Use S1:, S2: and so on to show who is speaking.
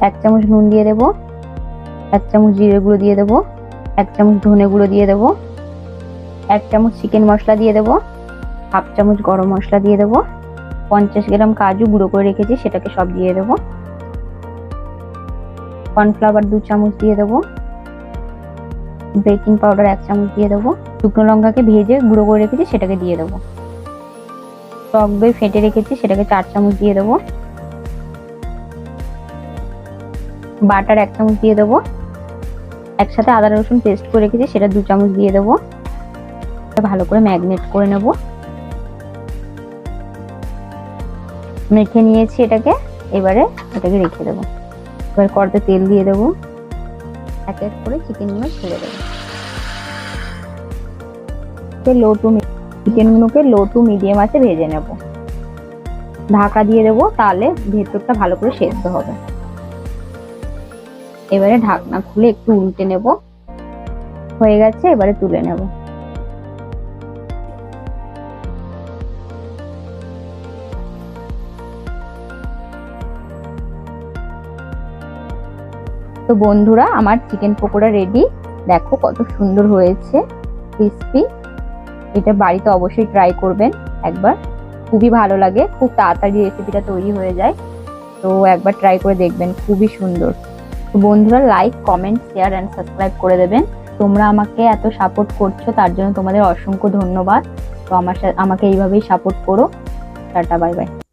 S1: 1 চামচ নুন দিয়ে দেবো, 1 চামচ জিরে গুঁড়ো দিয়ে দেবো, 1 চামচ ধনে গুঁড়ো দিয়ে দেবো, 1 চামচ চিকেন মশলা দিয়ে দেবো, 1/2 চামচ গরম মশলা দিয়ে দেবো, 50 গ্রাম কাজু গুঁড়ো করে রেখেছি সেটাকে সব দিয়ে দেবো, কর্নফ্লাওয়ার 2 চামচ দিয়ে দেবো, বেকিং পাউডার 1 চামচ দিয়ে দেবো, শুকনো লঙ্কাকে ভেজে গুঁড়ো করে রেখেছি সেটাকে দিয়ে দেবো, টক দই ফেটে রেখেছি সেটাকে 4 চামচ দিয়ে দেবো, বাটার 1 চামচ দিয়ে দেবো, একসাথে আদা রসুন পেস্ট করে রেখেছি সেটা 2 চামচ দিয়ে দেবো, ভালো করে ম্যারিনেট করে নেব। মেখে নিয়েছি এটাকে, এবারে এটাকে রেখে দেবো। এবার কড়াতে তেল দিয়ে দেবো, এক এক করে চিকেনগুলো ছেড়ে দেবো। চিকেনগুলোকে লো টু মিডিয়াম আছে ভেজে নেব। ঢাকা দিয়ে দেবো, তাহলে ভেতরটা ভালো করে সেদ্ধ হবে। এবারে ঢাকনা খুলে একটু উল্টে নেব, হয়ে গেছে, এবারে তুলে নেব। তো বন্ধুরা, আমার চিকেন পকোড়া রেডি। দেখো কত সুন্দর হয়েছে, ক্রিস্পি। এটা বাড়িতে অবশ্যই ট্রাই করবেন একবার, খুবই ভালো লাগে, খুব তাড়াতাড়ি রেসিপিটা তৈরি হয়ে যায়। তো একবার ট্রাই করে দেখবেন, খুবই সুন্দর। তো বন্ধুরা, like, comment, share and subscribe করে দেবেন। তোমরা আমাকে এত সাপোর্ট করছো, তার জন্য তোমাদের অসংখ্য ধন্যবাদ। তো আমাকে এইভাবেই সাপোর্ট করো। Tata, bye bye.